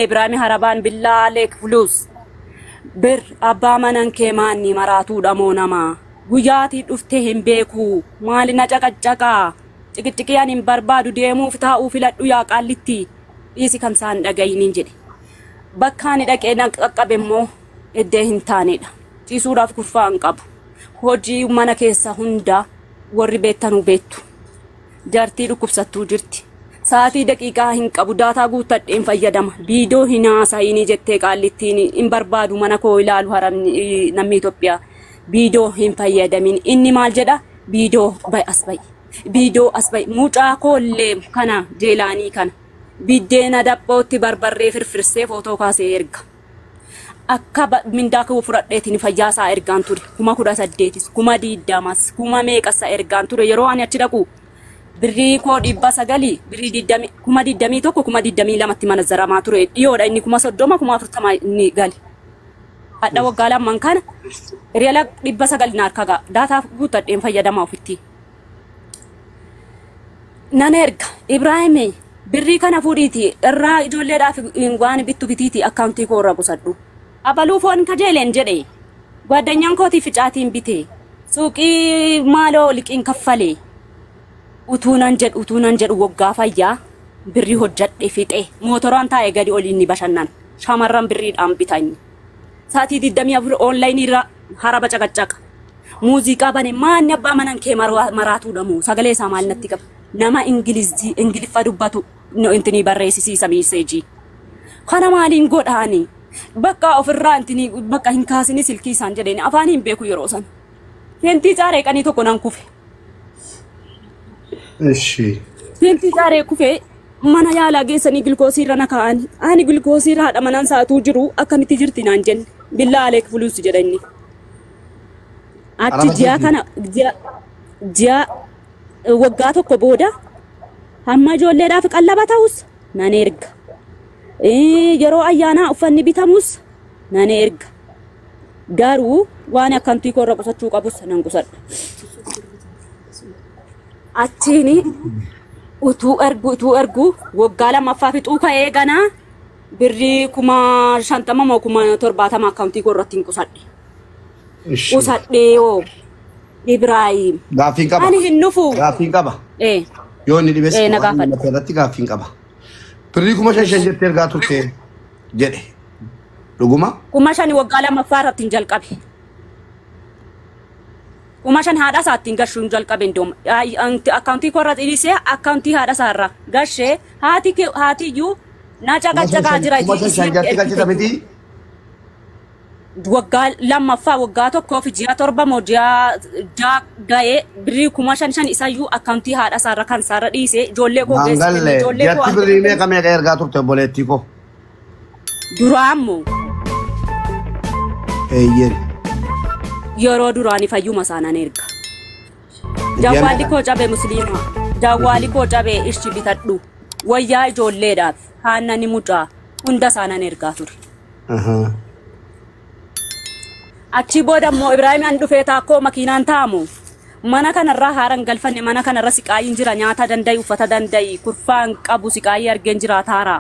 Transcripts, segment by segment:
إبراهيم هربان بالله عليك فلوس بر أبا منن كماني مراتو دمونا ما وياتي دفتهم بيكو مالنا جاكا تكتكيان بربادو ديمو فتاو فلاتو يا قالتي إيسي كمسان دقاينين جدي بكاني دقاينا قبمو إدهن تاني دا تيسورا فكفان قبو هوجي ومانا كيسا هندا warri beettanu beettu jartii dhukkubsattuu jirti sa'aatii daqiiqaa hin qabu daataa guuttadheen fayyadama viidiyoo hin haasayinii jettee qaallittiin hin barbaadu mana koo ilaalu haramni namni Itoophiyaa viidiyoo hin fayyadamin inni maal jedha viidiyoo as bay mucaa koollee kana jeelaanii kana biddeena daphootti barbarree firfirsee footoo kaasee erga akka mindaa koo fudhadheetiin fayyaasaa ergaan ture kuma 18 kuma 20 kuma meeqasa ergaan ture yeroo ani achi dhaqu birrii koo 900 birrii 20 kuma 21 kuma 22 tti manazzaramaa ture dhiyoodha inni kuma 30 kuma 40 inni gali hadha waggaa lamman kana reela 900 naarkaga daataa guuttadheen fayyadamaa ofitti nan erga Ibrahim birrii kana fuudhiiti irraa ijoolleedhaaf waan bittu bitiiti akkaawuntii koo irraa qusadhu abaluu foon kajeelen jedhe gwaddanyaan kooti ficaatiin bite suuqii maaloo liqiin kaffalee utuunan jedhu waggaa fayyaa birrii hojjadhe fixe mootoraan taa'ee gadi oliin ni bashannan shamarran birriidhaan bitani sa'aatii 24 online irra haraba caqacaqa muuziqaa bane maanni abbaa manan kee maraatuu dhamu sagalee isaa maal natti qaba nama ingiliffa dubbatu no intini barreessisiisa miiseejii kana maaliin godhaani bakka ofirraa intini bakka hin kaasini silkii isaan jedheen afaan hin beeku yeroo san fentii caaree qanii tokko nan kufe Eshi fentii caaree kufe mana yaalaa geessanii gilkoosii irra naka'an ani gilkoosii irra haadha manaan saatuu jiru akkamitti jirti naan jenne billaa aleek fuluus jedhani achi ji'a kana ji'a waggaa tokko booda hamma ijoolleedhaaf qallaba ta'us nan erga yeroo ayyaanaa uffanni bitamus nan erga garuu waan akkantii koo irra qusachuu qabus nan qusadha achiini utuu ergu waggaa lammaffaa fixuu ka'ee ganaa birrii 50 moo 70 akkaawuntii koo irratti hin qusadhe qusadhee yoo Ibrahim Gaafiin qaba ani hin nufu gaafiin qaba yoo inni dhibes irratti gaafiin qaba birrii 5,000 jettee ergaa turte jedhe dhuguma 5,000 waggaa lammaffaa irratti hin jalqabe 5,000 haadha isaatiin gashuun jalqabe ndoom akkaawuntii koo irratti dhiisee akkaawuntii haadha isaa irra gashee haatiyyuu na caqacaqaa jira waggaa lammaffaa waggaa tokkoo fi ji'a 7 moo ji'a ga'ee birrii 5,000 isayyuu akkaawuntii haadha isaa irra kan isaa irra dhiisee ijoollee koo geessee ijoollee koo birrii meeqa ergaa turte obboleettii koo duraammoo eeyyen yeroo duraanii fayyuma isaanaan erga jawwaalli koo cabe musliima jawwaalli koo cabe ishi bitadhu wayyaa ijoolleedhaaf haannani mucaa hunda isaanaan ergaa ture achi booda immoo Ibrahim an dhufee taakkoo makiinaan taamu mana kanarraa haaran galfanne mana kanarra siqaayiin jira nyaata dandayi uffata dandayi kurfaan qabu siqaayii argeen jira taara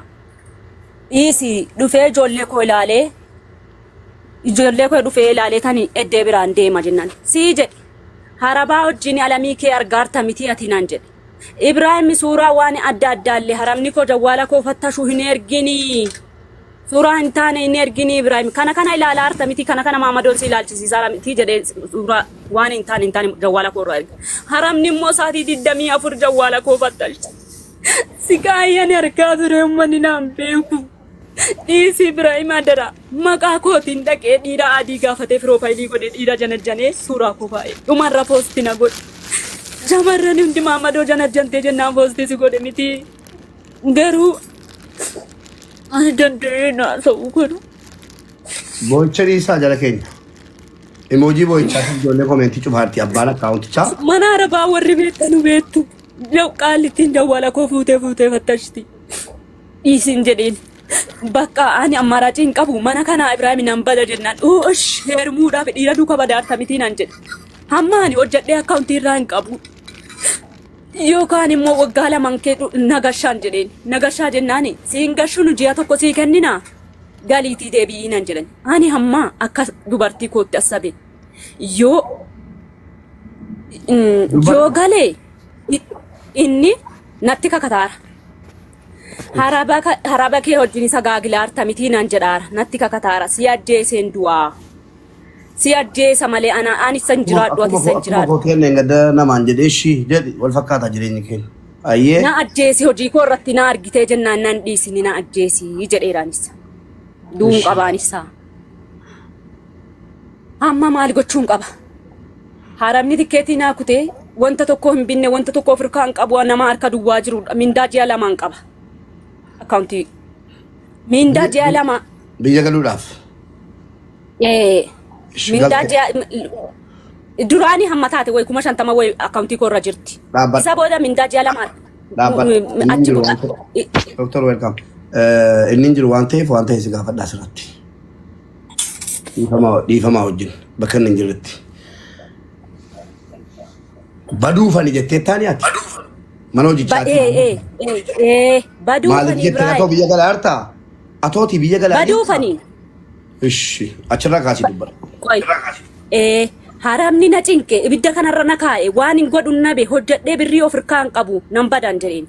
dhiisi dhufee ijoollee koo dhufee ilaalee tani eddee biraan deema jennan sii jedhe harabaa wajjin alamii kee argaarta miti ati naan jedhe Ibrahim suuraa waan adda addaallee haramni koo jawwaala koo fattashuu hin ergini suuraa hin taane hin ergini Ibrahim kana ilaalaa arta miti kana maamadoon si ilaalchisiisaa miti jedhee suuraa waan hin taane jawwaala koo irraa erga haramni immoo sa'aatii 24 jawwaala koo fattalcha siqaayyaan argaa ture uummanni naan beeku dhiisi Ibrahim adara maqaa kootiin dhaqee dhiira adii gaafatee piroofaayilii godhee dhiira janajjanee suuraa koo faa'ee dhumarra poosti na godhe jamarran hundi maamadoo janajjantee jennaan poosti si godhe miti garuu ani danda'ee naasa'uu godhu boo'icha dhiisaa jala keenya emoojii boo'ichaa ijoollee koomentii cufaartii abbaan akkaawuntichaa mana arabaa warri beektanu beektu qaalittiin jawwaala koo fuutee fattashti dhiisin jedheen bakka ani ammaraciin qabu mana kana Ibrahim nan bada jennaan heermuudhaaf dhiira duuka badaarta miti nan jedhe hamma ani hojjadhee akkaawuntii irraa hin qabu yookaan immoo waggaa lamaan kee nagashaan jedheen nagashaa jennaani siin gashuun ji'a tokko sii kennina galiitii deebi'iinan jedhan ani hamma akka dubartii kootti asabe yoo galee inni natti kakataara haraba kee wajjin sagaagilaa artamitii nan jedhaara natti kakataara si ajjeeseen du'aa si ajjeesa malee ani san jiraadhu ati san jiraadhu. Koo kenne ngada namaan jedhee shi jedhi wal fakkaata jireenyi keenya. Ayyee. Na ajjeesi hojii koo irratti na argitee jennaan nan dhiisini na ajjeesi jedheeraanis. Duun qabaanisa. Amma maal gochuun qaba? Haramni tikkeetii naa kutee wanta tokko hin binne wanta tokko ofirkaan qabu nama harka duwwaa jirudha. Mindaa ji'a lamaan qaba. Akkaawuntii. Mindaa ji'a lama. Biyya galuudhaaf. Mindaa ji'a duraanii hamma taate wayi 50 wayi akkaawuntii koo irra jirti. Isa booda mindaa ji'a lama. Achi Doctor welcome. Inni jiru waan ta'eef waan ta'e si gaafadhaa asirratti. Dhiifamaa wajjin bakka inni hin jirretti. Baduufani jettee taani ati. Mana hojichaati. Baduufani. Maaliif jettee atoo biyya galaa hartaa? Atooti biyya galaa. Baduufani. Ishi achirraa kaasii dubbata. Haramni na cinqe ibidda kanarra na kaa'e waan hin godhu nabe hojjedhee birrii ofirkaan qabu nan badan jedheen.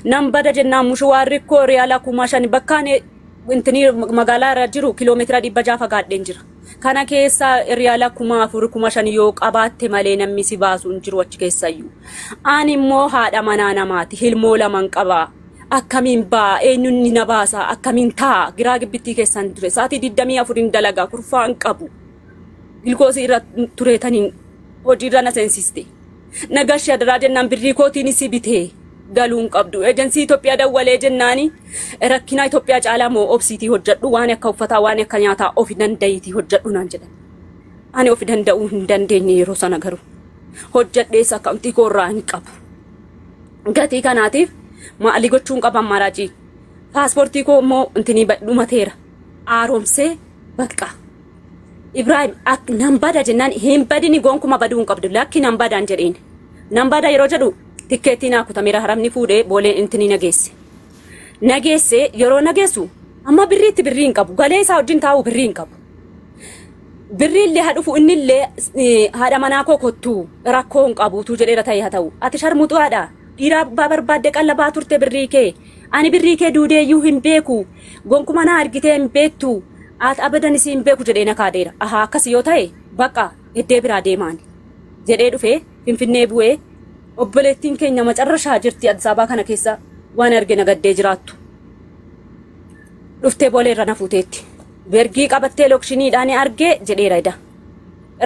Nan bada jennaan mushawarri koo riyaala 5,000 bakkaan intini magaalaa irra jiru kiiloomeetira 600 fagaadheen jira. Kana keessa riyaala 4,000 yoo qabaatte malee namni si baasu hin jiru achi keessayyuu. Ani immoo haadha manaa namaati hilmoo lamaan qabaa. Akkamiin baa eenyuun na baasa akkamiin taa giraa gibbittii keessan ture sa'aatii 24 dalagaa kurfaan qabu. Ilkoosii irra tureetaniin hojiirra na seensiste. Nagashi adaraa jennaan birrii kootiin si bitee. Galuun qabdu ejensi Itoophiyaa dawwalee jennaani rakkina Itoophiyaa caalaa moo obsiitii hojjedhu waan akka uffataa waan akka nyaataa ofi danda'iitii hojjedhu naan jedhan. Ani ofi danda'uu hin dandeenye yeroo sana garuu hojjedhees akkaawuntii koo irraa hin qabu. Gatii kanaatiif maali gochuun qaban maraajii paaspoortii koo immoo intinii dhumateera haaromsee bakka. Ibrahim ak nan bada jennaan hin badini gonkuma baduu hin qabdu lakki nan badaan jedheen. Nan bada yeroo jedhu tikkeetiin akutamira haramni fuudhee booleen intini nageesse yeroo nageessu amma birriitti birrii hin qabu galee isaa wajjin taa'u birrii hin qabu birriillee hadhufu innillee haadha manaa koo kottuu rakkoo hin qabuutu jedheera ta'e haa ta'u ati sharmuxuudhaa dhiiraa barbaadde qallabaa turte birrii kee ani birrii kee duudeeyyuu hin beeku gonkuma na argitee hin beektu ati abadan isii hin beeku jedhee na kaadeera ahaa akkas yoo ta'e bakka iddee biraa deemaan jedhee dhufee finfinnee bu'ee obboleettiin keenya macarrashaa jirti Addis Ababaa kana keessa waan argina gaddee jiraattu. Dhuftee booleerra na fuuteetti. Bergii qabattee lokshiniidhaan argee jedheera ida.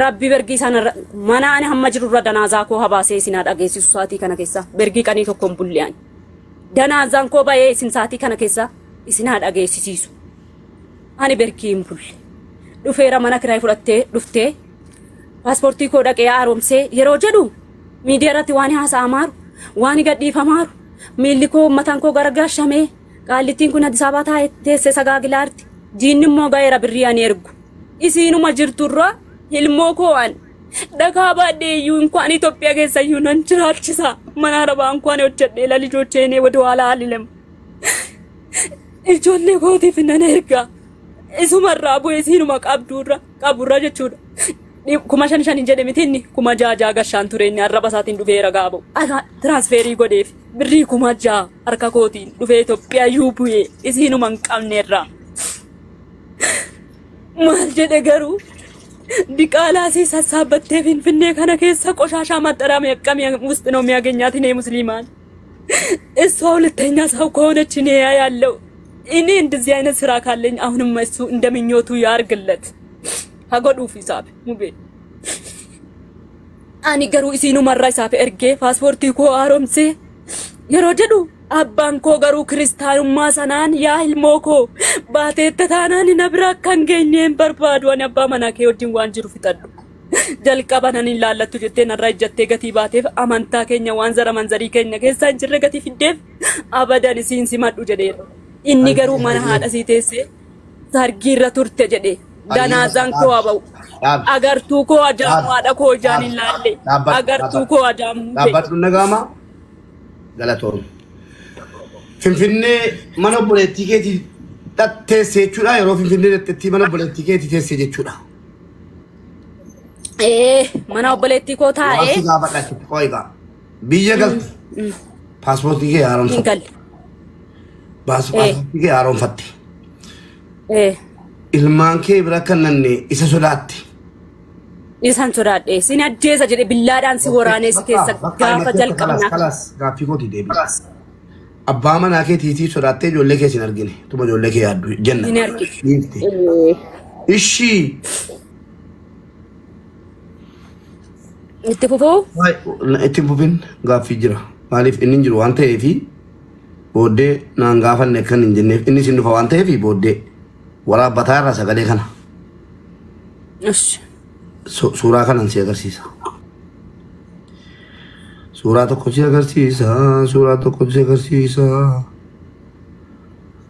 Rabbi bergii sana mana ani hamma jirurra danaazaa koo habaasee isin dhageessisu saatii kana keessa bergii qanii tokkoon bulli'an. Danaazaan koo ba'ee isin saatii kana keessa isin dhageessisiisu. Ani bergii hin bulle. Dhufeera mana kiraay fudhattee dhuftee paaspoortii koo dhaqee haaromsee yeroo jedhu miidiyaa irratti waan haasaa maaru waan gadhiifa maaru miilli koo ummataan koo gargaashamee qaallittiin kun Addis Ababaa teessee sagaagilaarti jiinni immoo ga'eera birrii ani ergu isiinuma jirturra ilmoo koo an dhagaa baadhee iyyuu inkwaan Itoophiyaa keessa iyyuu nan jiraachisa mana arabaan kwaan hojjedhee lalijocheenee waduwaalaa halilam ijoollee kootiif nan erga isumarraa bu'ee isiinuma qaburra jechuudha. 5,500 jedhe mitinni 6,600 gashaan tureenni arraba isaatiin dhufeera gaaba'u. Transferii godheef birrii 6,000 harka kootiin dhufee Itoophiyaa iyyuu bu'ee isiinuma hin qabneerraa. Maal jedhe garuu diqaalaa si sassaabbattee finfinnee kana keessa qoshashaa maxxarame akkamii ውስጥ ነው የሚያገኛት እኔ ሙስሊማን እሷ ሁለተኛ ሰው ከሆነች እኔ ያለው እኔ እንደዚህ አይነት ስራ ካለኝ አሁንም እሱ እንደምኞቱ ያርግለት. Hagodhu fisaab mube ani garuu isiinu marra isaaf ergee paaspoortii koo haaromsee yeroo jedhu abbaan koo garuu kiristaanummaa sanaan yaa ilmoo koo baateetta taanaan na bira kan geenyeen barbaadu ani abbaa manaa kee wajjin waan jiru fixadhu jalqaban ani laallattu jettee narraa ijjattee gatii baateef amantaa keenya waan zara manzarii keenya keessaa hin jirre gatii fiddeef abadan isiin simadhu jedheera inni garuu mana haadha sii teessee sargiirra turte jedhee. Danaazaan koo aba'u agartuu koo ajaamu haadha koo ijaan hin laalle agartuu koo ajaamu dhaabbadhu nagaama galatoon. Finfinnee mana obboleettii keetii teessee jechuudha yeroo Finfinnee dhaqxetti mana obboleettii keetii teessee jechuudha. Mana obboleettii koo taa'ee. Waanti gaafadhaatti qo'igaa. Biyya galti. Paaspoortii kee haaromfatte. Hin galle. Paaspoortii kee haaromfatte. Ilmaan kee bira kan nanne isa sodaatti. Isan sodaadhe. Sin ajjeesa jedhe billaadhaan si waraanee si keessa gaafa jalqabnaa. Kalas gaaffii kooti deebi. Abbaa manaa keetiitii sodaattee ijoollee kee sin argine. Tuma ijoollee kee yaaddu jenna. Hin argine. Ishii. Itti fufuu? Itti fufin gaaffii jira. Maaliif inni jiru waan ta'eefi booddee naan gaafanne kan hin jenneef inni sin dhufa waan ta'eefi booddee waraabbataa irraa sagalee kana. Suuraa kanan si agarsiisa. Suuraa tokko si agarsiisa. Suuraa tokko si agarsiisa.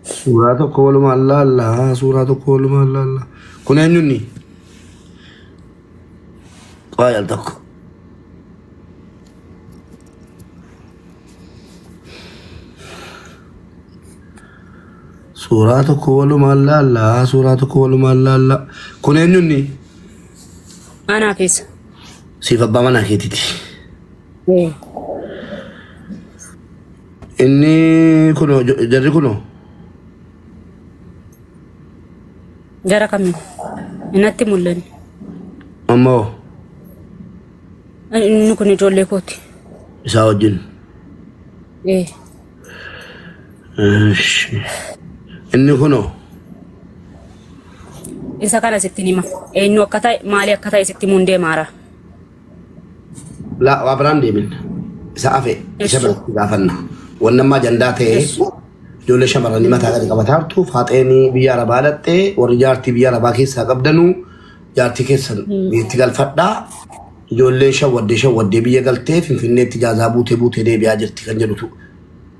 Suuraa tokko walumaan laallaa. Suuraa tokko walumaan laallaa. Kun eenyunni? Qaayal tokko. Suuraa tokko walumaan laallaa. Suuraa tokko walumaan laallaa. Kun eenyunni? Anaa keessa. Siif abbaa manaa keetiiti. Inni kuno jarri kuno. Jara kamiin? Inatti mul'anne. Ammoo. Inni kun ijoollee kooti. Isaa wajjin. Inni kuno. Isa kana sitti hima. Eenyu akka ta'e maali akka ta'e sitti mundee maara. La waa biraan deemin. Isa hafe isa biratti gaafanna. Wannammaa jandaa ta'ee ijoollee shamarranii mataa gadi qabataa jirtu faaxeenii biyya arabaa dhattee warri jaartii biyya arabaa keessaa qabdanuu jaartii keessan itti galfadhaa ijoollee shawwaddee biyya galtee Finfinneetti jaazaa buutee deebi'aa jirti kan jedhutu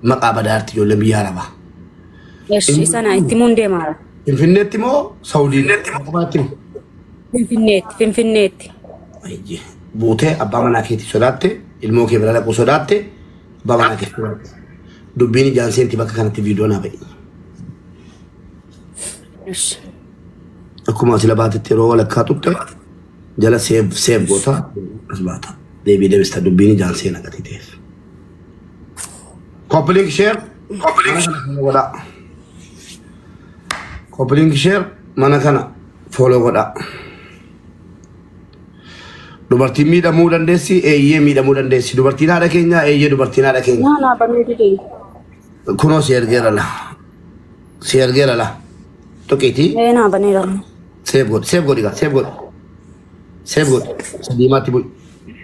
maqaa badaarti ijoollee biyya arabaa. Isa naa itti mundee maara. Finfinneetti moo Saawudiin? Finfinneetti. Buutee abbaa manaa keetii sodaatte ilmoo kee bira dhaquu sodaatte abbaa manaa keetii sodaatte. Dubbiin ijaan seenti bakka kanatti viidiyoo naa ba'i. Akkuma asii labaatetti yeroo walakkaa tutte jala seef goota as baata. Deebii deebista dubbiin ijaan seena gati ta'eef. Koppiliink sheer. Koppiliink sheer mana kana fooloo godha. Dubartiin miidhamuu dandeessi, eeyyee miidhamuu dandeessi. Dubartiin haadha keenyaa, eeyyee dubartiin haadha keenya. Naa bareedee. Kunoo si ergeera la. Si ergeera la. Tokkiiti. Naa baneera. Seef godhi gaa, seef godhi. Seef godhi. Sadiimaatti bu'i.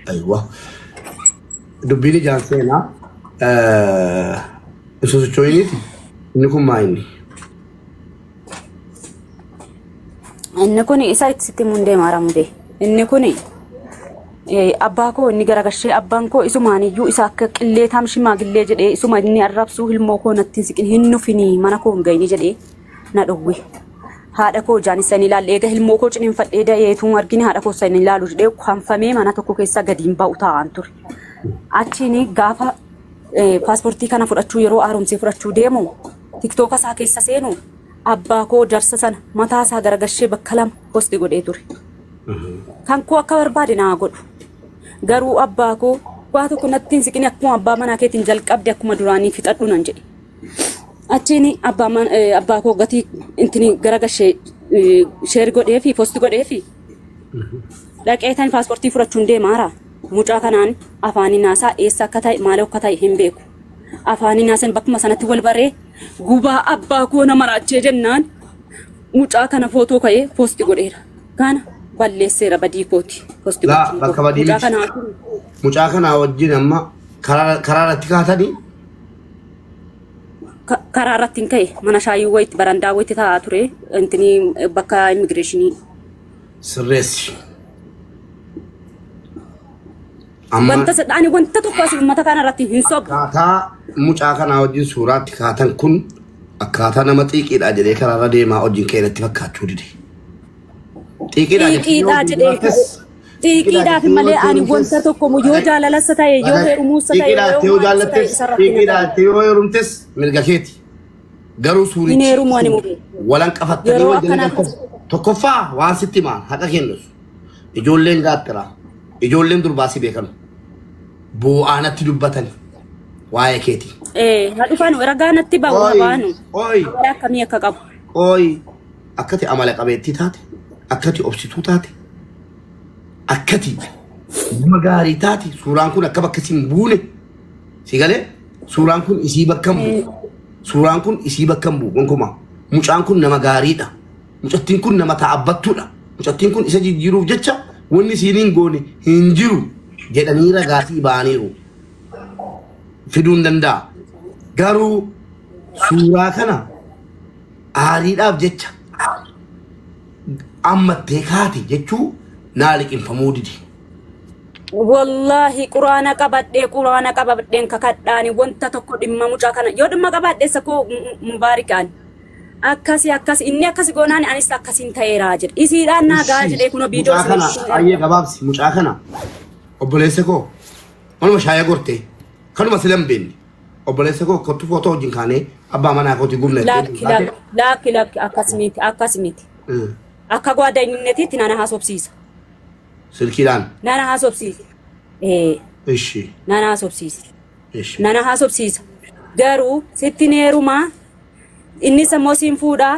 Aywa. Dubbiin ijaan seenaa. Isu socho'iniiti. Inni kun maa inni? Inni kun isa itti mundee maara mudee. Inni kun abbaa koo inni garagashee abbaan koo isumaaniyyuu isa akka qillee taamshimaa gillee jedhee isuma inni arrabsuu ilmoo koo natti siqin hin nufinii mana koo hin gayni jedhee na dhowwe. Haadha koo jaan isaan ilaalle eega ilmoo koo ciniinfadhee da'eetuun argine haadha koo isaan ilaalu jedhee kanfamee mana tokko keessa gadiin ba'u taa'an ture. Achiin gaafa paaspoortii kana fudhachuu yeroo haaromsee fudhachuu deemu tiktooka isaa keessa seenu abbaa koo jarsa sana mataa isaa garagashee bakka lama posti godhee ture. Kan koo akka barbaade naa godhu. Garuu abbaa koo waa tokko natti hin siqine akkuma abbaa manaa keetiin jalqabde akkuma duraanii fixadhu nan jedhe. Achiin abbaa koo gatii intini garagashee sheer godhee fi posti godhee fi dhaqee tan paaspoortii fudhachuun deemaara. Mucaa kanaan afaanii naasaa eessa akka ta'e maal akka ta'e hin beeku. Afaanii naasan bakkuma sanatti wal baree gubaa abbaa koo nama raachee jennaan mucaa kana footoo ka'ee posti godheera. Kana balleesseera badii kooti. Posti godheera. Bakka badii mucaa kanaa wajjin amma karaa irratti kaatanii. Karaa irratti hin ka'e mana shaayii wayitti barandaa wayitti taa'aa ture intini bakka immigireeshinii. Sirreessi. Wanta sadhaani wanta tokko asii uummata kana irratti hin sobbu. Akkaataa mucaa kanaa wajjin suuraatti kaatan kun akkaataa nama xiiqiidha jedhee karaarra deemaa wajjin keenyatti fakkaachuu dide. Xiiqiidha jedhee Xiiqiidhaaf malee ani wanta tokko yoo jaalalassa ta'e yoo heerumuussa ta'e yoo jaalattes xiiqiidhaaf yoo heerumtes mirga keeti. Garuu suurichi hin heerumu ani mubee. walan qafattanii wal jalatti tokkoffaa waan sitti maan haqa kennus. Ijoolleen gaattira. Ijoolleen durbaasii beekamu. Bu'aanatti dubbatani. Waa'ee keeti. Na dhufan ragaanatti baanu. Oi. Akkamii akka qabu. Oi. Akkati amala qabeettii taate. Akkati obsituu taate. Akkati nama gaarii taate. Suuraan kun akka bakka siin buune. Si galee? Suuraan kun isii bakka bu'u. Suuraan kun isii bakka bu'u. Gonkumaa. Mucaan kun nama gaariidha. Mucattiin kun nama ta'abbattuudha. Mucattiin kun isa jijjiiruuf jecha wanni siiniin goone hin jiru jedhanii ragaatii ba'aniiru. Fiduu hin danda'a. Garuu suuraa kana aariidhaaf jecha ammattee kaate jechuu naa liqinfamuu didi. Wallahi quraana qabadheen kakadhaani wanta tokko dhimma mucaa kana yoo dhimma qabadheessa koo mubaarikaan akkasi inni akkasi goonaan anis akkasiin ta'eeraa jedhe isiidhaan naagaa jedhee kuno biidoo mucaa kana ayyee gabaabsi mucaa kana obboleessa koo manuma shaayee gortee kanuma silan beenni obboleessa koo kottu footoo wajjin kaanee abbaa manaa kooti gumne lakki akkasimiti akka gwaadanyinneetiitti nana haasofsiisa silkiidhaan nana haasofsiisa ishi nana haasofsiisa garuu sittin heerumaa inni sammoo siin fuudhaa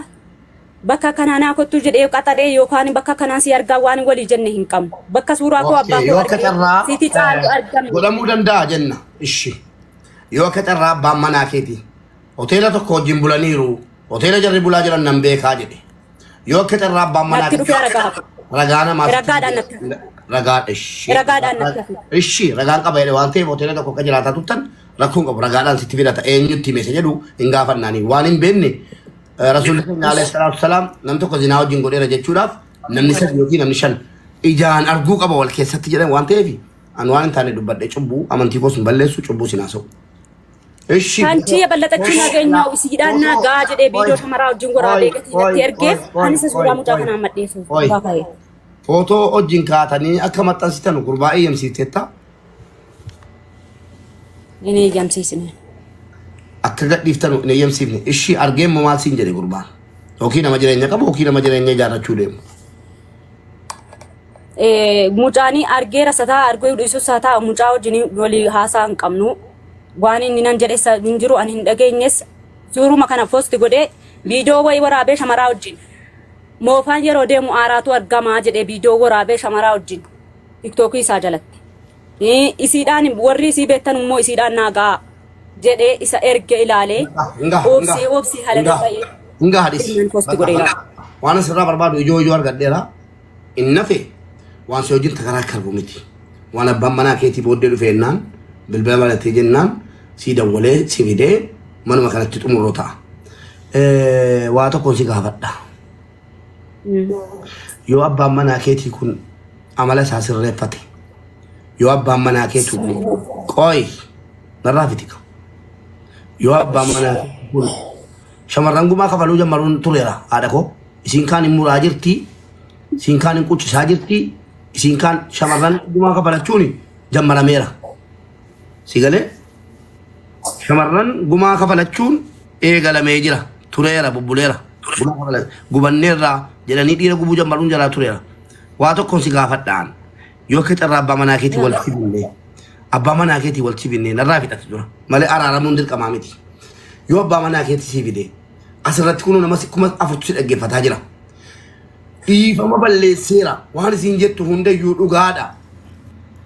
bakka kanaa kottu jedhee qaxaree yookaan bakka kanaa si argaa waan walii jenne hin qabnu bakka suuraa koo abbaa koo argee sitti caalu argame godhamuu danda'a jenna ishi yoo akka carraa abbaan manaa keeti hoteela tokko wajjin bulaniiru hoteela jarri bulaa jiran nan beekaa jedhe yoo akka carraa abbaan manaa keeti ragaa namaa ragaadhaan ishi ragaan qaba jedhe waan ta'eef hoteela tokko akka jiraataa tuttan rakkoon qabu ragaadhaan sitti fidata eenyutti meesha jedhu hin gaafannaanii waan hin beekne rasuulli keenya alayhi salaatu salaam nam tokko zinaa wajjin godheera jechuudhaaf namni sadii yookiin namni shan ijaan arguu qaba wal keessatti jedhan waan ta'eef an waan hin taane dubbadhe cubbuu amantii koos hin balleessu cubbuu sin haasa'u. Kanti bal'atachuu nageenyaa isiidhaan nagaa jedhee biidoo shamaraa wajjin waraabee gatiirratti ergeef anis suuraa mucaa kanaan madheessuuf baafa'e. Footoo wajjin kaatanii akka maxxansitan gurbaa eeyyamsiisteetta. Inni eeyyamsiisne. Akka gadhiiftanu hin eeyyamsiifne ishii argeen maal siin jedhe gurbaan. Yookiin nama jireenya qabu yookiin nama jireenya ijaarrachuu deemu. Mucaanii argee rasataa argee dhiisuus haa ta'u mucaa wajjin walii haasaa hin qabnu. Waan inni nan jedhe hin jiru ani hin dhageenyes suuruma kana posti godhee biidoo wayii waraabee shamaraa wajjin. Moofaan yeroo deemu aaraatu argamaa jedhee biidoo waraabee shamaraa wajjin tiktookii isaa jalatti. Isiidhaan warri isii beektan immoo isiidhaan naagaa jedhee isa erge ilaalee obsii haala ta'ee. Hinga hadis. Waan asirraa barbaadu ijoo argadheera. Inni nafe waan si wajjin takaraa karbu miti. Waan abbaan manaa keetii booddee dhufeennaan bilbila malatee jennaan si dawwalee si fidee manuma kanatti xumurroo ta'a. Waa tokkoon si gaafadha. Yoo abbaan manaa keetii kun amala isaa sirreeffate yoo abbaan manaa keetii kun qooyi narraa fitika. Yoo abbaan manaa keetii kun shamarran gumaa kafaluu jammaruun tureera haadha koo isiin kaan hin muraa jirti isiin kaan hin quccisaa jirti isiin kaan shamarran gumaa kafalachuun jammarameera. Sigalee shamarran gumaa kafalachuun eegalamee jira tureera bubbuleera gubanneerraa jedhanii dhiira gubuu jammaruun jalaa tureera. Waa tokkoon si gaafadhaan yoo akka carraa abbaa manaa keetii walitti binne abbaa manaa keetii walitti binne narraa fixatu dura malee araaramuun dirqamaa miti. Yoo abbaa manaa keetii si fide asirratti kun nama kuma afurtu si dhaggeeffataa jira. Dhiifama balleesseera waan isiin jettu hundayyuu dhugaadha.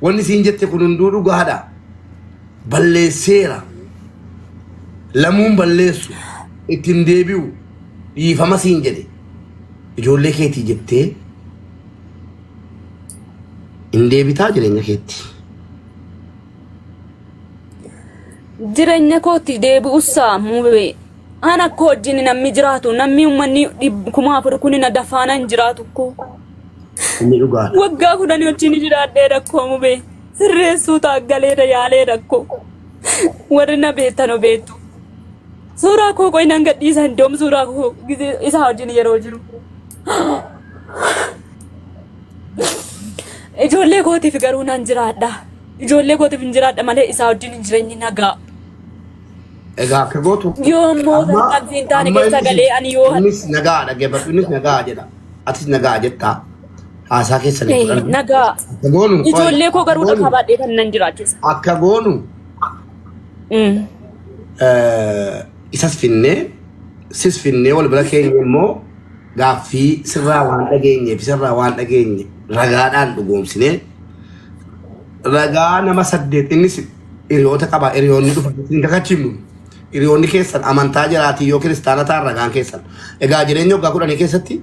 Wanni isiin jette kun hunduu dhugaadha. Balleesseera lamuun balleessu ittiin deebi'u dhiifama siin jedhe ijoollee keetii jettee hin deebitaa jireenya keetti. Jireenya kootti deebi'uusaa muubee ana akka wajjin namni jiraatu namni uummanni 1000 kun na dafaana hin jiraatu koo. Inni dhugaadha. Waggaa 10 wajjin jiraadhee rakkoo muubee. Sirreessuu taaggalee yaalee rakkoo warri na beektan beektu suuraa koo qoy nan gadhiisan doom suuraa koo isaa wajjin yeroo jiru ijoollee kootiif garuu nan jiraadha. Ijoollee kootiif hin jiraadha malee isaa wajjin hin jireenyi nagaa. Egaa akka gootu. Yoo immoo tarkaanfiin taane keessa galee ani yoo. Innis nagaa dhaggeeffatu innis nagaa jedha. Atis nagaa jettaa. Haasaa keessa ni fudhanna. Nagaa. Akka goonu. Ijoollee koo garuu dhagaa baadhee kan nan jiraachisa. Akka goonu. Isas finnee sis finnee wal bira keenya immoo gaaffii sirraa waan dhageenyeef sirraa waan dhageenye ragaadhaan dhugoomsinee ragaa nama 8 innis hiriyoota qaba hiriyoonni dhufan hin kakachifnu hiriyoonni keessan amantaa jiraatii yoo kiristaana ta'an ragaan keessan egaa jireenya waggaa 10 keessatti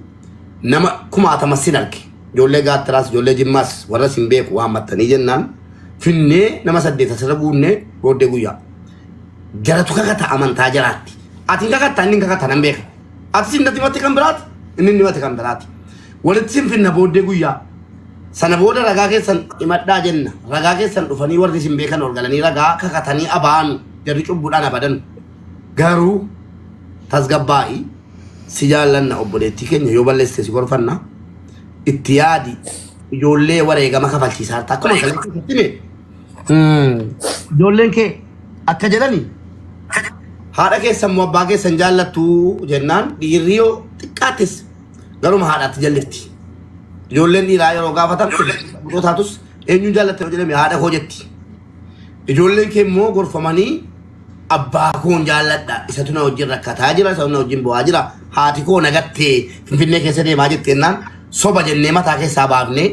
nama 60 sin arge ijoollee gaattiraas ijoollee jimmaas warra sin beeku waan mattanii jennaan finnee nama 8 asirra guunnee booddee guyyaa jaratu kakata amantaa jiraatti ati kakata inni kakata nan beeka ati sin natti matti kan biraati inni matti kan biraati walitti sin finna booddee guyyaa sana booda ragaa keessan himadhaa jenna ragaa keessan dhufanii warri sin beekan ol galanii ragaa kakatanii abaanu jarri cubbuudhaan abadan garuu tasgabbaa'i si jaallanna obboleettii keenya yoo balleessite si gorfanna itti yaadi ijoollee wareegama kafalchiisaa harta akkuma kaleessatti ijoolleen kee akka jedhani haadha keessan moo abbaa keessan jaallattu jennaan dhiirri yoo xiqqaates garuma haadhaatti jallifti ijoolleen dhiiraa yeroo gaafatan taatus eenyu jaallatte jedhame haadha koo jetti ijoolleen kee immoo gorfamanii abbaa koon jaalladha isatu na wajjin rakkataa jira isatu na wajjin bu'aa jira haati koo nagattee finfinnee keessa deemaa jettennaan soba jennee mataa keessaa baafnee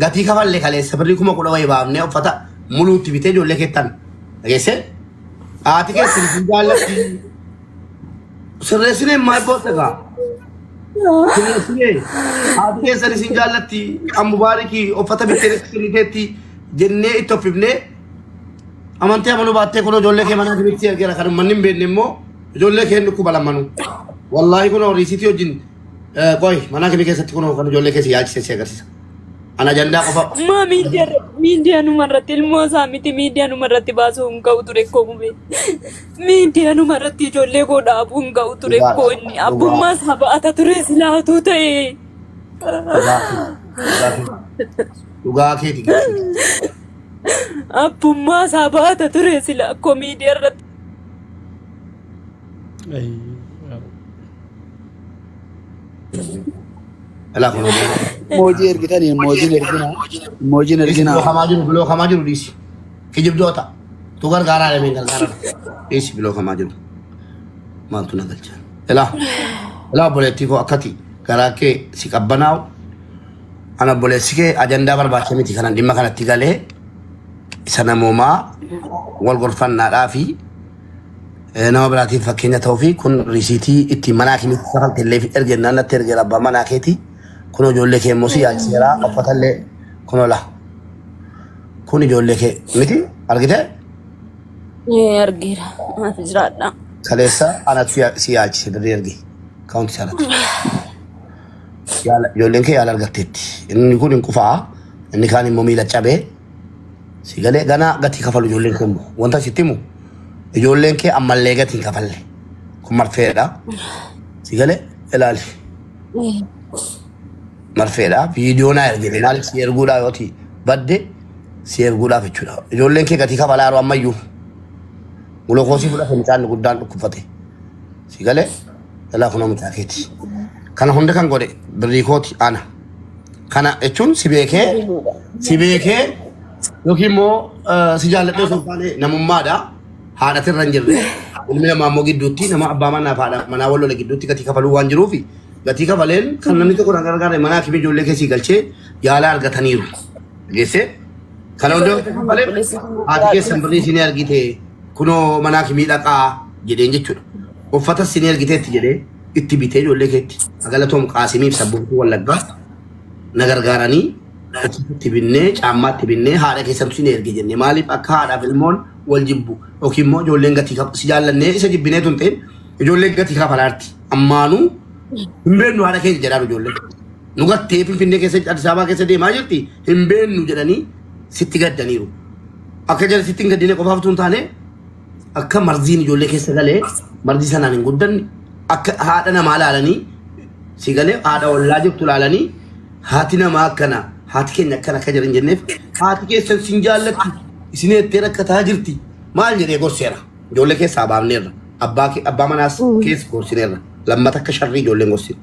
gatii kafallee kaleessa birrii 10,000 wayii baafnee uffata muluutti bitee ijoollee keettan dhageesse haati keessan isin jaallatti sirreessinee maal booddagaa sirreessinee haati keessan isin jaallatti ammubaarikii uffata bittee kenniteetti jennee itti offifnee amantii amanuu baattee kun ijoollee kee manaa kibirtii argeera kan manni hin beekne immoo ijoollee kee inni kuba lamanu wallaahi kun riisiitii wajjin qoy manaa kibir keessatti kun kan ijoollee keessi yaalchisee si agarsiisa ana ajandaa qofa maa miidiyaa numarratti ilmoo isaa miti miidiyaa numarratti baasuu hin ga'u ture koomube miidiyaa numarratti ijoollee koo dhaabuu hin ga'u ture koo inni abbummaa isaa ba'ata ture silaatuu ta'e dhugaa keeti abbummaa isaa ba'ata ture sila akkoo miidiyaa irratti Ala kono Moji ergitani moji ergina bilo kamajiru disi kijibdota tu gargara le mingal garara disi bilo kamajiru mantu nagalcha ela boleti ko akati garake si kabbanaaw ana bolesike ajanda barbaachee miti kanan dhimma kanatti galee sana moomaa wal gorfannaa dhaafi nama biraatiin fakkeenya ta'uu fi kun risiitii itti manaa kimitti safalteellee fi ergennaan natti ergeera abbaa manaa keeti kun ijoollee kee immoo si yaalchiseera uffatallee kun ola kun ijoollee kee miti argite argeera ati jiraadha kaleessa anatu si yaalchise birrii erge kaawunti saalatti ijoolleen kee yaala argatteetti inni kun hin qufaa inni kaan immoo miila cabee si galee ganaa gatii kafalu ijoolleen kee immoo wanta sitti himu ijoolleen kee ammallee gatiin kafalle kun marfeedha si galee ilaali marfeedha viidiyoo naa ergite maaliif si erguudhaa yooti badde si erguudhaaf jechuudha ijoolleen kee gatii kafalaa yeroo ammayyuu gulukoosii fudhate mucaan guddaan dhukkubfate si galee ilaa kunoo mucaa keeti kana hunda kan godhe birrii kooti ana kana jechuun si beekee yookiin immoo si jaalladhee osoo hin taane namummaadha haadhatirra hin jirre ilmi namaa immoo gidduutti nama abbaa manaa fi haadha manaa wal lola gidduutti gatii kafaluu waan jiruufi gatii kafaleen kan namni tokko gargaaree manaa fi ijoollee keessii galchee yaala argataniiru geesse kana hunda kafaleen haati keessan birrii isin argite kunoo manaa fi miidhaqaa jedheen jechuudha uffata isin argiteetti jedhee itti bitee ijoollee keetti agalatoom qaasimiif sabboontuu wallaggaa na gargaaranii itti binnee caammaatti binnee haadha keessan isin erge jenne maaliif akka haadhaaf ilmoon wal jibbu yookiin immoo ijoolleen gatii si jaallannee isa jibbinee tun ta'in ijoolleen gatii kafalaarti ammaanuu hin beennu haadha keessa jedhaan ijoolleen nu gattee finfinnee keessa Addis Ababaa keessa deemaa jirti hin beennu jedhanii sitti gaddaniiru akka jala sitti hin gaddine qofaaf tun taane akka marziin ijoollee keessa galee marzii sanaan hin guddanne akka haadha namaa laalanii si galee haadha ollaa jirtu laalanii haati namaa akkana haati keenya akkana akka jiran jenneef haati keessan sin jaallatti isin ettee rakkataa jirti maal jedhee gorseera ijoollee keessaa baafneerra abbaa manaas keessa gorsineerra lammata akka sharrii ijoolleen gorsine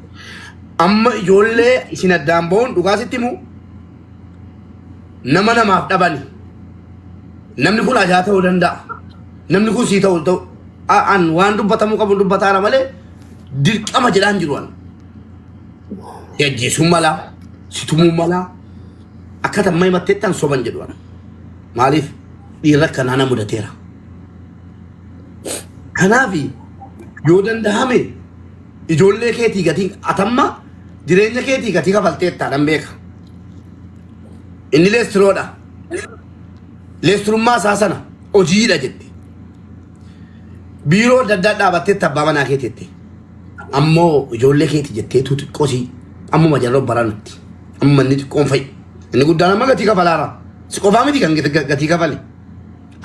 amma ijoollee isin addaan ba'uun dhugaasitti himu nama namaaf dhabani namni kun ajaa ta'uu danda'a namni kun sii ta'u an waan dubbatamuu qabu dubbataara malee dirqama jedhaan jiru an yajjiisuun malaa situmuu malaa akka tammee matteettan soban jedhu an maaliif dhiirra akkanaa na mudateera kanaafi yoo dandahame ijoollee keetii gatii atamma jireenya keetii gatii kafalteettaa nan beeka inni leestiroodha leestirummaa isaa sana hojiidha jette biiroo adda addaa dhaabatteetta abbaa manaa keetiitti ammoo ijoollee keetii jetteetu xiqqoosii ammuma jarroo baranatti amma inni xiqqoon fa'i inni guddaan amma gatii kafalaara si qofaa miti kan gatii kafale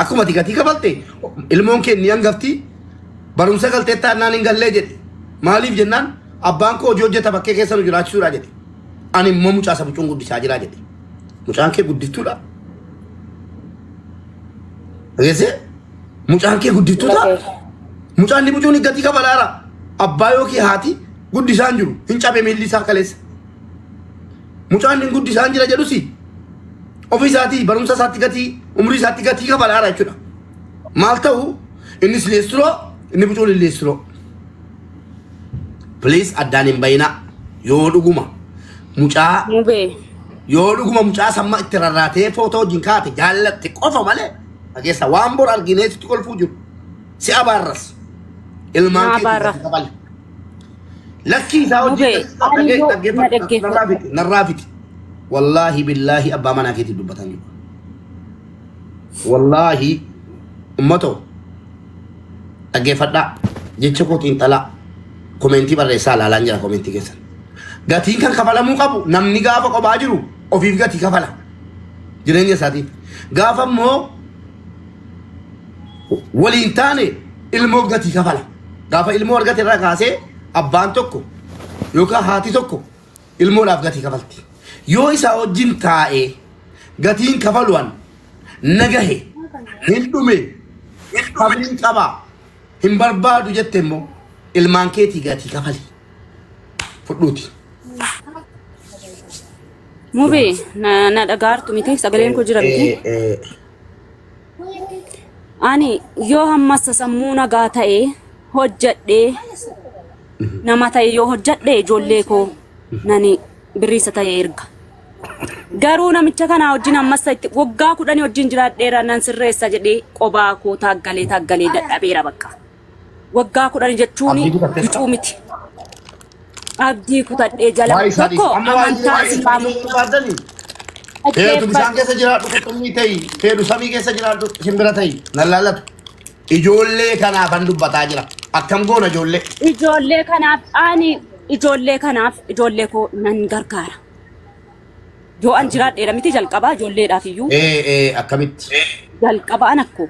akkuma ati gatii kafalte ilmoon kee ni hangafti barumsa galteettaa naan hin gallee jedhe maaliif jennaan abbaan koo hojii hojjeta bakkee keessa nu jiraachisuudha jedhe ani immoo mucaa isa bucuun guddisaa jiraa jedhe mucaan kee guddiftuudha dhageesse mucaan kee guddiftuudha mucaan ni bucuun gatii kafalaara abbaa yookiin haati guddisaan jiru hin cabe miilli isaa kaleessa mucaan hin guddisaan jira jedhusi ofii isaatii barumsa isaatti gatii umrii isaatti gatii kafalaara jechuudha maal ta'u innis leestiroo inni bucuun leestiroo please addaan hin bayinaa yoo dhuguma mucaa yoo dhuguma mucaa samma itti rarraatee footoo wajjin kaate jaallatte qofa malee dhageessa waan bor arginee sitti kolfuu jiru si abaarras ilmaan keetti kabale lakkii isaa hojii narraafiti wallaahi billaahi abbaa manaa keetii dubbatan jiru wallaahi ummatoo dhaggeeffadhaa jecha kootiin xalaa komentii barreessaa ilaalaan jira komentii keessan gatiin kan kafalamuu qabu namni gaafa qophaa jiru ofiif gatii kafala jireenya isaatiif gaafa immoo waliin taane ilmoof gatii kafala gaafa ilmoo argate irraa kaasee abbaan tokko yookaan haati tokko ilmoodhaaf gatii kafalti yoo isaa wajjin taa'ee gatiin kafaluwan nagahe hin dhume kafliin qabaa hin barbaadu jette immoo ilmaan keetii gatii kafali fudhuuti. Mubee na dhagaartu miti sagaleen koo jira miti. Ani yoo hammasa sammuu nagaa ta'ee hojjedhee nama ta'e yoo hojjedhee ijoollee koo nani birriisa ta'ee erga. Garuu namicha kana wajjin hammasa itti waggaa 10 wajjin jiraadheera nan sirreessa jedhee qobaa koo taaggalee dadhabeera bakka. Waggaa 10 jechuun bicuu miti. Abdii kutadhee jala tokko amantaa islaamu. Heedu bishaan keessa jiraadhu qurxummii ta'ii heedu samii keessa jiraadhu simbira ta'ii nan laallatu ijoollee kanaaf an dubbataa jira akkam goona ijoollee. Ijoollee kanaaf ani ijoollee koo nan gargaara. Yoo an jiraadheera miti jalqabaa ijoolleedhaaf iyyuu. Akkamitti. Jalqabaan akkoo.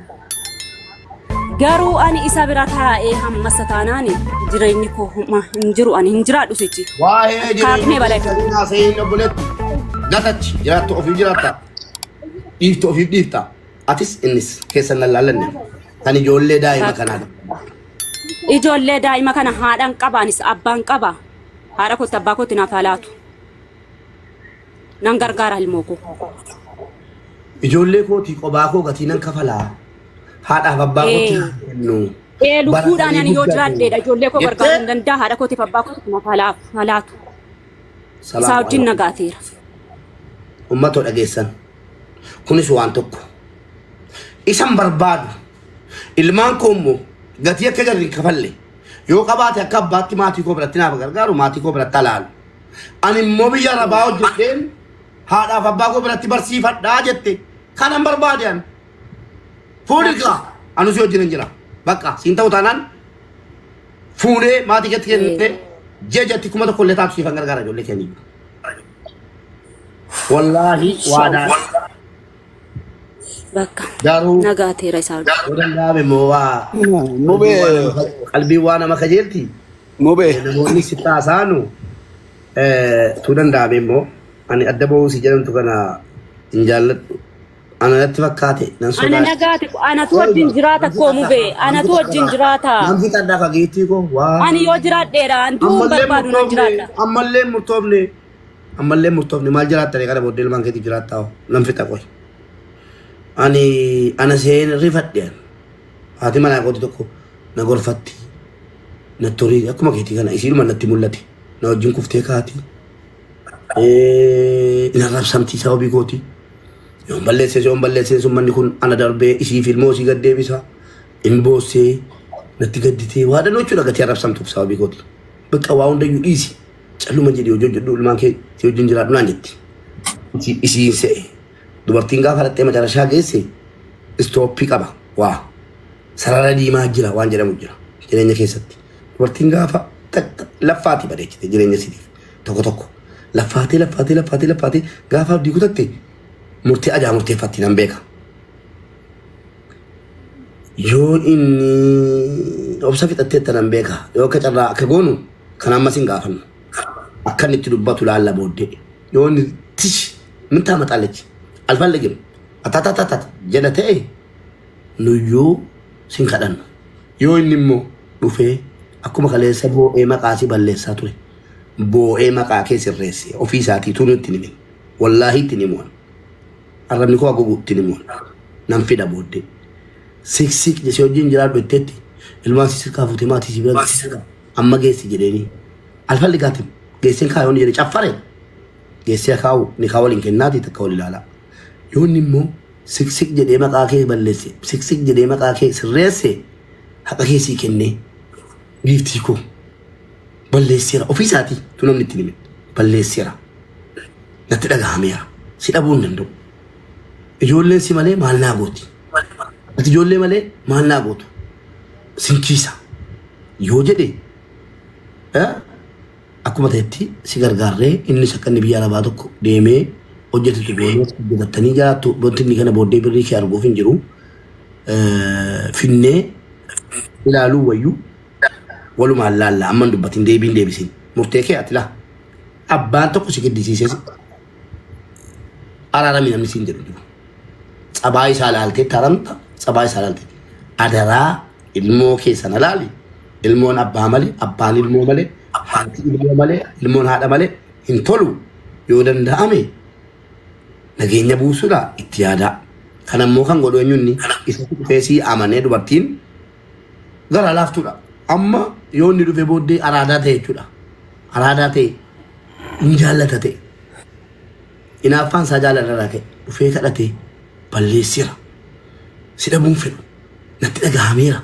Garuu ani isa bira taa'ee hammasa taanaani jireenyi koo hin jiru ani hin jiraadhu sichi. Waa'ee jireenyaa seenaa buletti gatachi jiraattu ofiif jiraatta dhiiftu ofiif dhiifta atis innis keessan lallaalanne kan ijoollee daa'ima kanaadha. Ijoollee daa'ima kana haadhaan qabaanis abbaan qaba haadha kootti abbaa kootti naaf haalaatu nan gargaara ilmoo koo. Ijoollee kootii qobaa koo gatii nan kafalaa. Haadhaaf abbaa kootii kennu. Lubbuudhaan ani yoo jiraadheedha ijoollee koo gargaaruu hin danda'a haadha kootiif abbaa kootiif naaf haalaatu. Isaa wajjin nagaateera. Ummatoo dhageessan kunis waan tokko isan barbaadu ilmaan koo immoo gatii akka jarri hin kafalle yoo qabaate akka abbaatti maatii koo biratti naaf gargaaru maatii koo biratti alaalu ani immoo biyya arabaa hojjedheen haadhaaf abbaa koo biratti barsiifadhaa jette kanan barbaade ani. Fuudhiqa anu si wajjin jira bakka siin ta'u taanaan fuudhee maatii keetti kennite jejatti kuma tokko illee taatu siifan gargaara ijoollee keenya. Wallaahi waadaan. Bakka garuu nagaateera isaa. Yoo danda'ame moo waa Mubee qalbii waa nama kajeelti. Mubee namoonni si taasaanu tu danda'ame immoo Ani adda ba'uu si jedhamtu kana hin jaalladhu. Ana natti fakkaate nan sodaadha. Ana nagaate anatu wajjin jiraata koomu bee anatu wajjin jiraata. Nan fixadhaa fageettii koo waa. Ani yoo jiraadheera antuu barbaadu nan jiraadha. Ammallee murtoofne maal jiraattanii kana booddee ilmaan keetii jiraattaa nan fixa qoy. Ana seen rifadheen haati manaa kooti tokko na gorfatti na torii akkuma keetii kana isiidhuma natti mul'ate na wajjin kuftee kaati na rabsamtii sababii kooti yoon balleessee sun manni kun ana darbee isii filmoo isii gaddeebisa in boossee natti gadditee waa dhanoo jechuudha gatii rabsamtuuf sababii kooti bakka waa hundayyuu dhiisi calluma jedhee hojii hojjedhu ilmaan keetii wajjin jiraadhu naan jetti isiin se'e dubartiin gaafa dhattee macarashaa geesse istooppii qaba waa sarara diimaa jira waan jedhamu jira jireenya keessatti dubartiin gaafa laffaati bareechite jireenya isiitiif tokko laffaatee gaafa abdii kutatte murtee ajaa murteeffatti nan beeka yoo inni obsa fixatteetta nan beeka yoo akka carraa akka goonu kan ammas hin gaafannu akka inni itti dubbatu laalla booddee yoo inni tish min taa maxaalechi alfallegim atatatatata jedha ta'e nuyyuu sin kadhannu yoo inni immoo dhufee akkuma kaleessa boo'ee maqaa si balleessaa ture boo'ee maqaa kee sirreesse ofii isaatii tunu itti nimin wallaahi itti nimuun arrabni koo agogu itti nimuun nan fida booddee siksik jesee wajjin jiraadhu itteetti ilmaan si kaafute maatii si bira amma geessi jedheeni alfalligaatiin geesseen kaa yoonni jedhe caffare geessee kaa'u ni kaa waliin kennaatii takka wal ilaalaa yoonni immoo siksik jedhee maqaa kee balleesse siksik jedhee maqaa kee sirreesse haqa keessii kennee giiftii koo balleesseera ofii isaatii tu namni itti nimin balleesseera natti dhagahameera si dhabuu hin danda'u ijoolleen si malee maal naa gooti ati ijoollee malee maal naa gootu sinkiisa yoo jedhe akkuma ta'etti si gargaarree innis akka inni biyya arabaa tokko deemee hojjetutu hojjetattanii jiraattu wanti inni kana booddee birrii kee arguuf hin jiru finnee ilaaluu wayyuu walumaan laalla amman dubbatiin deebiin deebisin murtee kee ati laa abbaan tokko si giddisiisee araaramii namni siin jedhu jiru tsabaa isaa laaltee taramta tsabaa isaa laaltee adaraa ilmoo keessan alaali ilmoon abbaa malee abbaan ilmoo malee haati ilmoo malee ilmoon haadha malee hin tolu yoo danda'ame nageenya buusuudha itti yaadaa kanammoo kan godhu eenyunni isa dhufee sii amanee dubartiin gara laaftuudha amma yoo inni dhufee booddee araadaa ta'e jechuudha araadaa ta'e hin jaallata ta'e inaaffaan isaa jaalarraa ta'e dhufee kadhatee balleesseera si dhabuun fedhu natti dhagahameera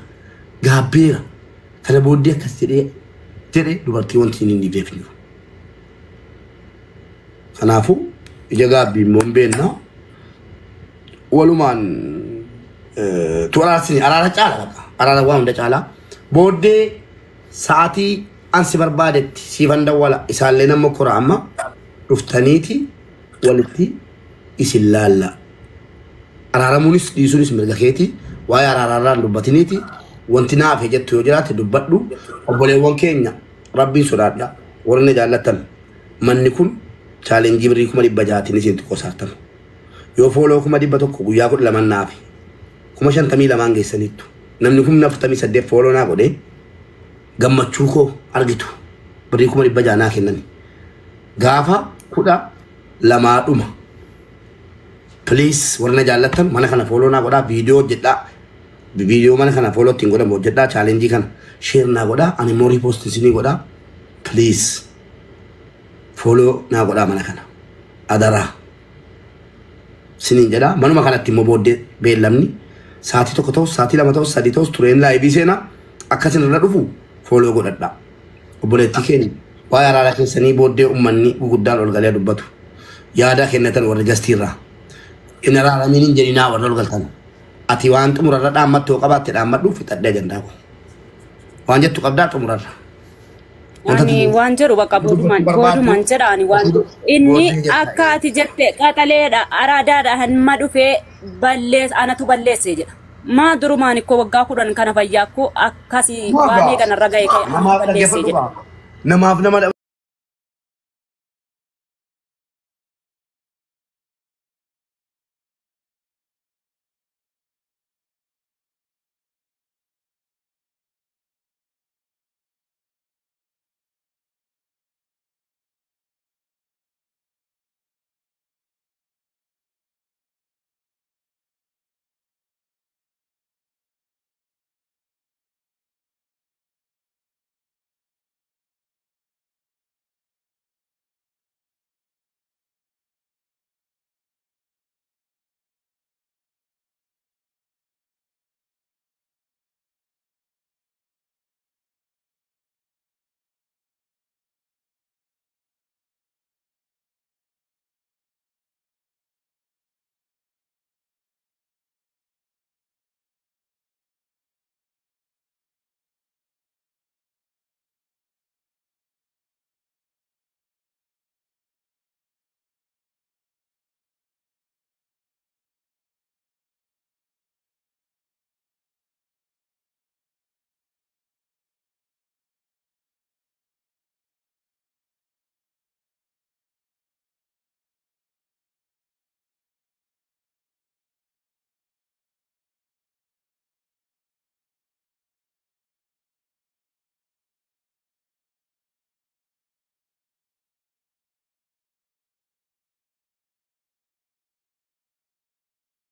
gaabbeera kana booddee akkas jedhee dubartii wanti hin dhibeef hin jiru kanaafuu ija gaabbii immoo hin beennaa walumaan tu araarsini araara caala baqa araara waa hunda caalaa booddee sa'aatii ansi barbaadetti siifan dawwala isaallee nama kora amma dhuftaniiti walitti isin laalla araaramuunis dhiisuunis mirga keeti waa'ee araaraarraan dubbatiniiti wanti naaf jettu yoo jiraate dubbadhu obboleewwan keenya rabbiin sodaadha warra jaallatan manni kun chaalenjii birrii 600 isin xiqqoo saartan yoo fooloo 100 guyyaa 12 naafi 52 geessaniittu namni kun 48 fooloo naa godhee gammachuu koo argitu birrii 600 naa kennani gaafa 12 please warna jaallatan mana kana fooloo naa godhaa viidiyoo mana kana fooloo ittiin godhamu hojjedhaa chaalenjii kana share naa godhaa ani immoo riipost isinii godhaa please fooloo naa godhaa mana kana adaraa sinin jedhaa manuma kanatti immoo booddee beellamni sa'aatii tokko ta'us sa'aatii 2 ta'us 3 ta'us tureen laayivii seenaa akkasin irra dhufu fooloo godhadhaa obboleettii keenya waa'ee araaraa keessanii booddee ummanni guguddaan ol galee dubbatu yaada kennatan warra gastiirraa in araaramiin hin jedhinaa warra ol galtan ati waan xumurarra dhaammattoo qabaatte dhaammadhu fixadhee ajandaa kun waan jettu qabdaa xumurarra ani waan jedhu bakka boodumaan jedhaani waan inni akka ati jette qaxaleedha araadaadha hanma dhufee anatu balleessee jedha maa durumaan ikkoo waggaa 10 kana fayyaa akkoo akkasii waan eeganarra ga'e balleessee jedha namaaf nama